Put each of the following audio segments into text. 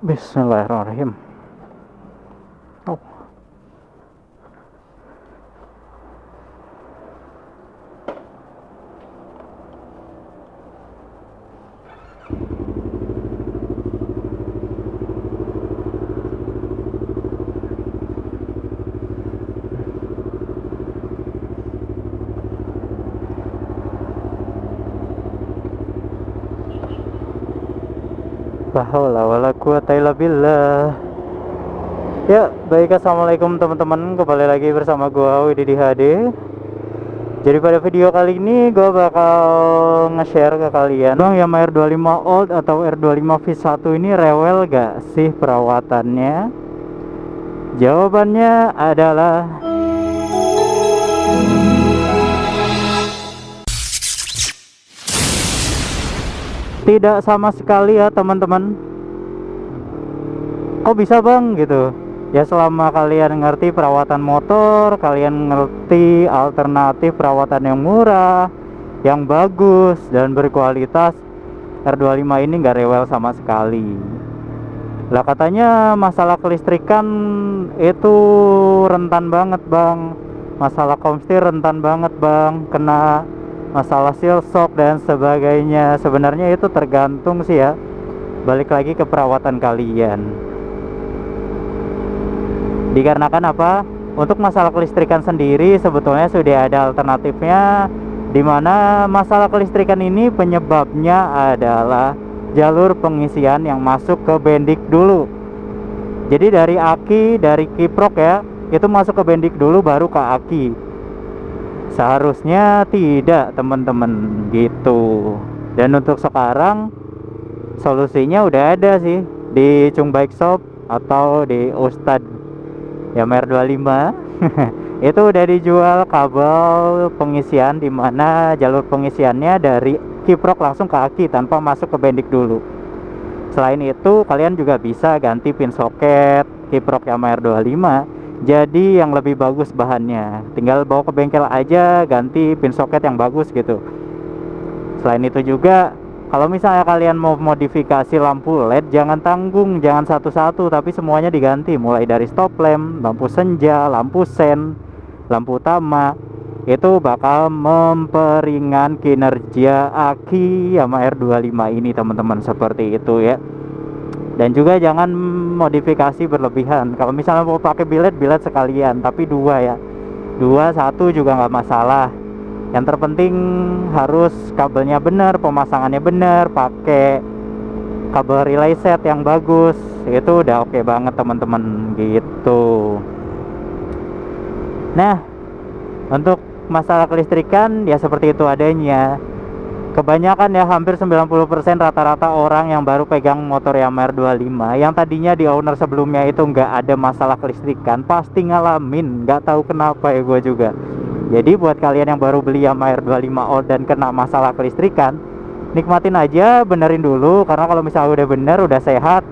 Bismillahirrahmanirrahim. Oh, la haula wala quwata illa billah. Ya, baik, assalamualaikum teman-teman. Kembali lagi bersama gua Wididi HD. Jadi pada video kali ini gua bakal nge-share ke kalian, Bang, Yamaha R25 Old atau R25 V1 ini rewel gak sih perawatannya? Jawabannya adalah tidak sama sekali ya teman-teman. Kok bisa, Bang, gitu? Ya selama kalian ngerti perawatan motor, kalian ngerti alternatif perawatan yang murah, yang bagus dan berkualitas, R25 ini nggak rewel sama sekali. Lah katanya masalah kelistrikan itu rentan banget, Bang. Masalah komstir rentan banget, Bang. Kena masalah seal shock dan sebagainya. Sebenarnya itu tergantung sih ya. Balik lagi ke perawatan kalian. Dikarenakan apa? Untuk masalah kelistrikan sendiri sebetulnya sudah ada alternatifnya, dimana masalah kelistrikan ini penyebabnya adalah jalur pengisian yang masuk ke bendik dulu. Jadi dari aki, dari kiprok ya, itu masuk ke bendik dulu baru ke aki. Seharusnya tidak, teman-teman, gitu. Dan untuk sekarang solusinya udah ada sih di Chung Bike Shop atau di Ustadz Yamaha R25. Itu udah dijual kabel pengisian, dimana jalur pengisiannya dari kiprok langsung ke aki tanpa masuk ke bendik dulu. Selain itu kalian juga bisa ganti pin soket kiprok Yamaha R25 jadi yang lebih bagus bahannya. Tinggal bawa ke bengkel aja, ganti pin soket yang bagus gitu. Selain itu juga, kalau misalnya kalian mau modifikasi lampu LED, jangan tanggung, jangan satu-satu, tapi semuanya diganti. Mulai dari stop lamp, lampu senja, lampu sen, lampu utama. Itu bakal memperingan kinerja aki Yamaha R25 ini, teman-teman, seperti itu ya. Dan juga jangan modifikasi berlebihan. Kalau misalnya mau pakai bilet sekalian, tapi dua ya. Dua, satu juga nggak masalah. Yang terpenting harus kabelnya benar, pemasangannya benar, pakai kabel relay set yang bagus. Itu udah oke banget, teman-teman, gitu. Nah, untuk masalah kelistrikan ya seperti itu adanya. Kebanyakan ya, hampir 90% rata-rata orang yang baru pegang motor Yamaha R25 yang tadinya di owner sebelumnya itu nggak ada masalah kelistrikan, pasti ngalamin. Nggak tahu kenapa ya, gue juga. Jadi buat kalian yang baru beli Yamaha R25 Old dan kena masalah kelistrikan, nikmatin aja, benerin dulu. Karena kalau misalnya udah bener, udah sehat,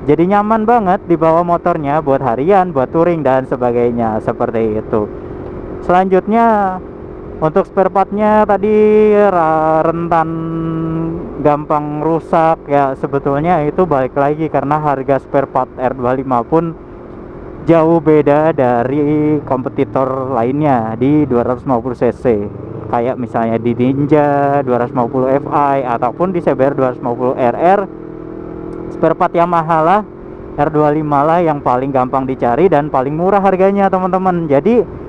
jadi nyaman banget dibawa motornya buat harian, buat touring dan sebagainya, seperti itu. Selanjutnya untuk spare partnya tadi rentan gampang rusak ya, sebetulnya itu balik lagi karena harga spare part R25 pun jauh beda dari kompetitor lainnya di 250 cc. Kayak misalnya di Ninja 250 Fi ataupun di CBR 250 RR, spare part Yamaha lah, R25 lah yang paling gampang dicari dan paling murah harganya, teman-teman. Jadi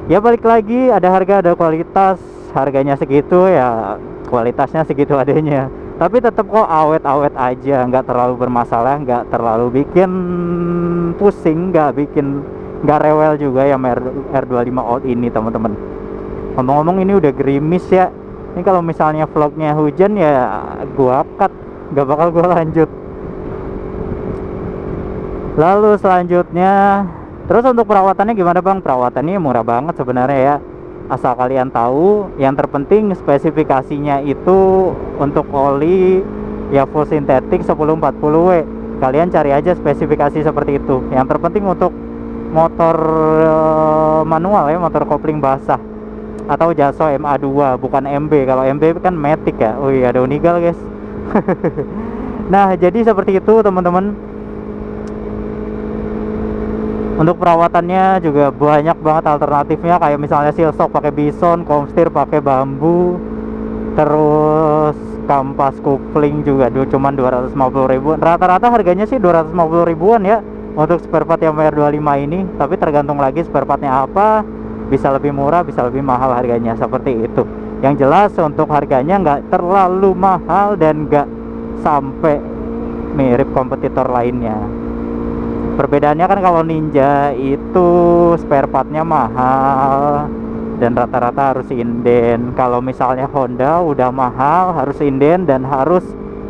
ya balik lagi, ada harga ada kualitas. Harganya segitu ya, kualitasnya segitu adanya. Tapi tetap kok awet-awet aja, nggak terlalu bermasalah, nggak terlalu bikin pusing, nggak rewel juga ya R25 Old ini, teman-teman. Ngomong-ngomong ini udah gerimis ya. Ini kalau misalnya vlognya hujan ya gua cut, nggak bakal gua lanjut. Lalu selanjutnya, terus untuk perawatannya gimana, Bang? Perawatannya murah banget sebenarnya ya. Asal kalian tahu, yang terpenting spesifikasinya itu untuk oli ya full sintetik 1040W. Kalian cari aja spesifikasi seperti itu. Yang terpenting untuk motor manual ya, motor kopling basah atau Jaso MA2, bukan MB. Kalau MB kan Matic ya. Oh iya, ada Unigal, guys. Nah, jadi seperti itu, teman-teman. Untuk perawatannya juga banyak banget alternatifnya, kayak misalnya Silsok pakai Bison, Comstir pakai bambu, terus kampas kopling juga cuman 250 ribuan. Rata-rata harganya sih 250 ribuan ya untuk spare part Yamaha R25 ini, tapi tergantung lagi spare partnya apa, bisa lebih murah bisa lebih mahal harganya, seperti itu. Yang jelas untuk harganya nggak terlalu mahal dan nggak sampai mirip kompetitor lainnya. Perbedaannya kan kalau Ninja itu spare partnya mahal dan rata-rata harus inden. Kalau misalnya Honda udah mahal, harus inden dan harus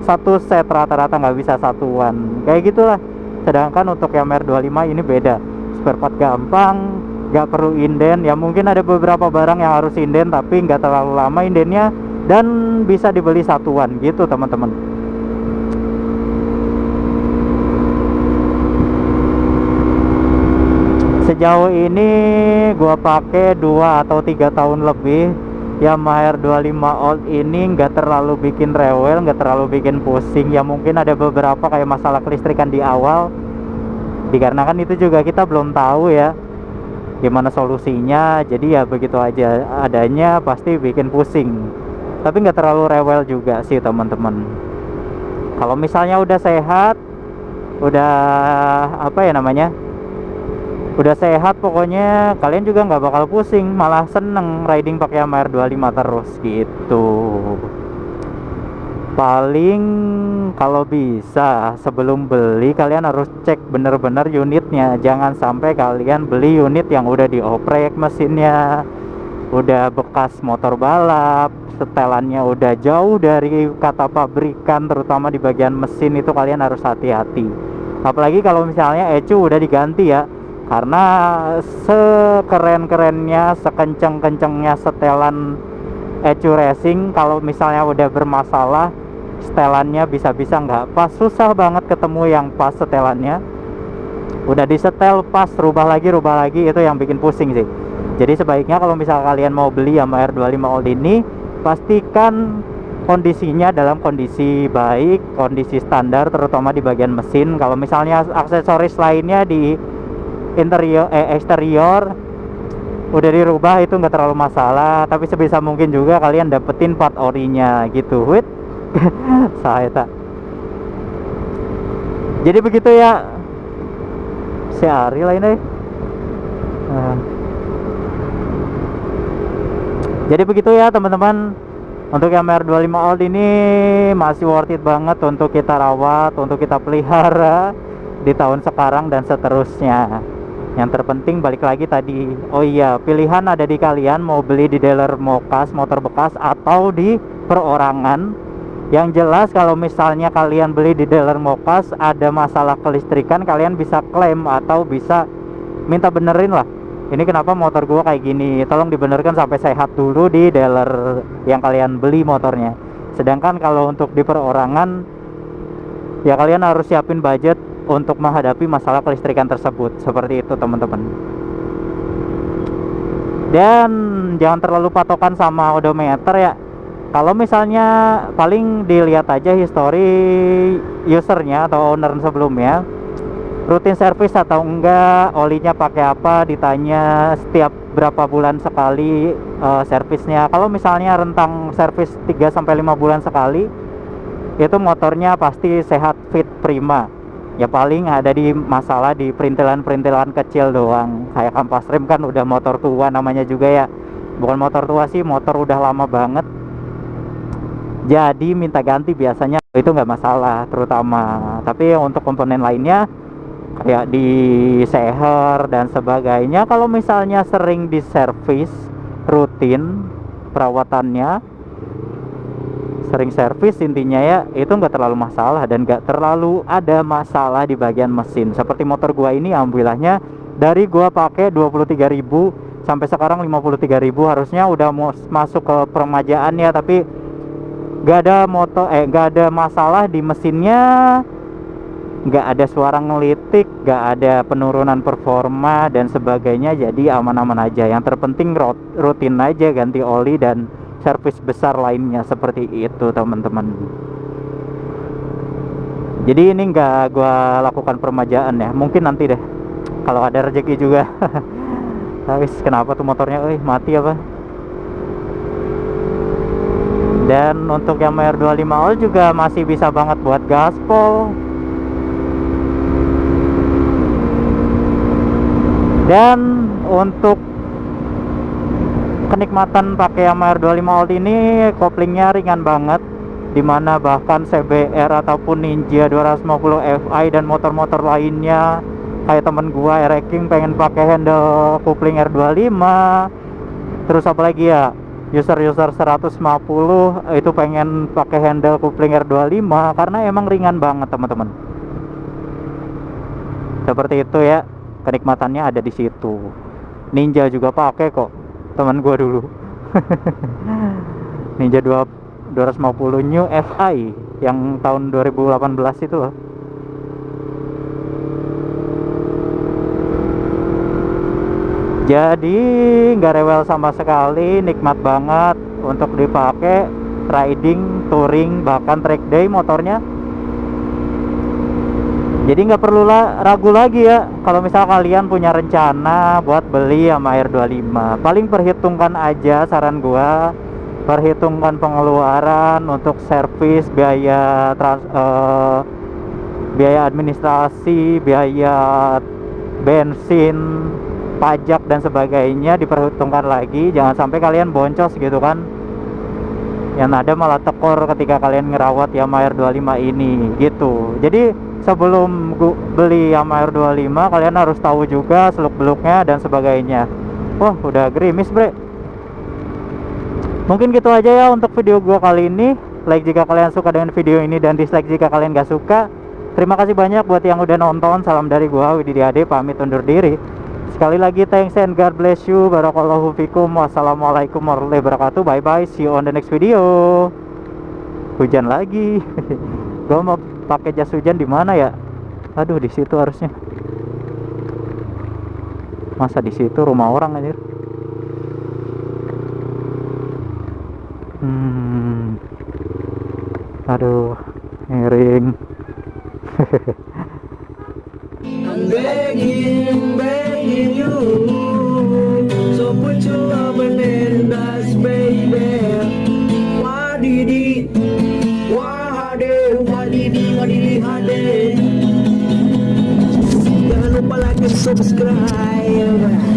satu set, rata-rata nggak bisa satuan. Kayak gitulah. Sedangkan untuk Yamaha R25 ini beda. Spare part gampang, nggak perlu inden. Ya mungkin ada beberapa barang yang harus inden, tapi nggak terlalu lama indennya dan bisa dibeli satuan gitu teman-teman. Sejauh ini gua pakai 2 atau 3 tahun lebih Yamaha R25 Old ini nggak terlalu bikin rewel, nggak terlalu bikin pusing. Ya mungkin ada beberapa kayak masalah kelistrikan di awal, dikarenakan itu juga kita belum tahu ya gimana solusinya, jadi ya begitu aja adanya, pasti bikin pusing. Tapi nggak terlalu rewel juga sih teman-teman. Kalau misalnya udah sehat, udah apa ya namanya, udah sehat pokoknya, kalian juga nggak bakal pusing, malah seneng riding pakai Yamaha R25 terus gitu. Paling kalau bisa sebelum beli kalian harus cek bener-bener unitnya. Jangan sampai kalian beli unit yang udah dioprek mesinnya, udah bekas motor balap, setelannya udah jauh dari kata pabrikan, terutama di bagian mesin itu kalian harus hati-hati. Apalagi kalau misalnya ECU udah diganti ya, karena sekeren-kerennya, sekenceng-kencengnya setelan ECU racing, kalau misalnya udah bermasalah setelannya bisa-bisa nggak pas, susah banget ketemu yang pas setelannya. Udah disetel pas, rubah lagi, itu yang bikin pusing sih. Jadi sebaiknya kalau misal kalian mau beli Yamaha R25 Old ini, pastikan kondisinya dalam kondisi baik, kondisi standar, terutama di bagian mesin. Kalau misalnya aksesoris lainnya di interior eksterior udah dirubah, itu nggak terlalu masalah, tapi sebisa mungkin juga kalian dapetin part orinya gitu. Wait, saya tak. Jadi begitu ya, si Ari lain deh. Jadi begitu ya teman-teman, untuk Yamaha R25 Old ini masih worth it banget untuk kita rawat, untuk kita pelihara di tahun sekarang dan seterusnya. Yang terpenting balik lagi tadi, oh iya, pilihan ada di kalian mau beli di dealer mokas, motor bekas, atau di perorangan. Yang jelas kalau misalnya kalian beli di dealer mokas, ada masalah kelistrikan, kalian bisa klaim atau bisa minta benerin lah. Ini kenapa motor gua kayak gini, tolong dibenerkan sampai sehat dulu di dealer yang kalian beli motornya. Sedangkan kalau untuk di perorangan, ya kalian harus siapin budget untuk menghadapi masalah kelistrikan tersebut. Seperti itu teman-teman. Dan jangan terlalu patokan sama odometer ya. Kalau misalnya paling dilihat aja history usernya atau owner sebelumnya, rutin servis atau enggak, olinya pakai apa, ditanya setiap berapa bulan sekali servisnya. Kalau misalnya rentang servis 3-5 bulan sekali, itu motornya pasti sehat, fit, prima. Ya paling ada di masalah di perintilan-perintilan kecil doang. Kayak kampas rem kan udah motor tua namanya juga ya. Bukan motor tua sih, motor udah lama banget. Jadi minta ganti biasanya itu nggak masalah terutama. Tapi untuk komponen lainnya kayak di seher dan sebagainya, kalau misalnya sering diservis rutin perawatannya, sering servis intinya ya, itu nggak terlalu masalah dan nggak terlalu ada masalah di bagian mesin. Seperti motor gua ini, alhamdulillahnya dari gua pakai 23.000 sampai sekarang 53.000, harusnya udah masuk ke peremajaan ya, tapi nggak ada masalah di mesinnya, nggak ada suara ngelitik, nggak ada penurunan performa dan sebagainya. Jadi aman-aman aja. Yang terpenting rutin aja ganti oli dan servis besar lainnya, seperti itu teman-teman. Jadi ini nggak gua lakukan peremajaan ya, mungkin nanti deh kalau ada rezeki juga. Tapi kenapa tuh motornya mati apa? Dan untuk Yamaha R25 All juga masih bisa banget buat gaspol. Dan untuk kenikmatan pakai Yamaha R25 All ini, koplingnya ringan banget, dimana bahkan CBR ataupun Ninja 250 Fi dan motor-motor lainnya kayak temen gua R-King pengen pakai handle kopling R25. Terus apa lagi ya, user-user 150 itu pengen pakai handle kopling R25 karena emang ringan banget teman-teman. Seperti itu ya, kenikmatannya ada di situ. Ninja juga pakai kok, teman gua dulu. Ninja 250 New Fi yang tahun 2018 itu loh. Jadi nggak rewel sama sekali, nikmat banget untuk dipakai riding, touring, bahkan track day motornya. Jadi nggak perlu ragu lagi ya kalau misal kalian punya rencana buat beli Yamaha R25. Paling perhitungkan aja, saran gua, perhitungkan pengeluaran untuk servis, biaya biaya administrasi, biaya bensin, pajak dan sebagainya diperhitungkan lagi. Jangan sampai kalian boncos gitu kan, yang ada malah tekor ketika kalian ngerawat Yamaha R25 ini gitu. Jadi sebelum beli Yamaha R25 kalian harus tahu juga seluk-beluknya dan sebagainya. Wah, udah gerimis bre. Mungkin gitu aja ya untuk video gua kali ini. Like jika kalian suka dengan video ini dan dislike jika kalian gak suka. Terima kasih banyak buat yang udah nonton. Salam dari gua Wididi Ade, pamit undur diri. Sekali lagi thanks and God bless you. Barakallahu fikum. Wassalamualaikum warahmatullahi wabarakatuh. Bye bye, see you on the next video. Hujan lagi. Gua mau pakai jas hujan di mana ya? Aduh, di situ harusnya. Masa di situ rumah orang aja. Aduh, miring. I'm begging you, so put your loving in us, baby. Wadidi, hade. Jangan lupa like and subscribe.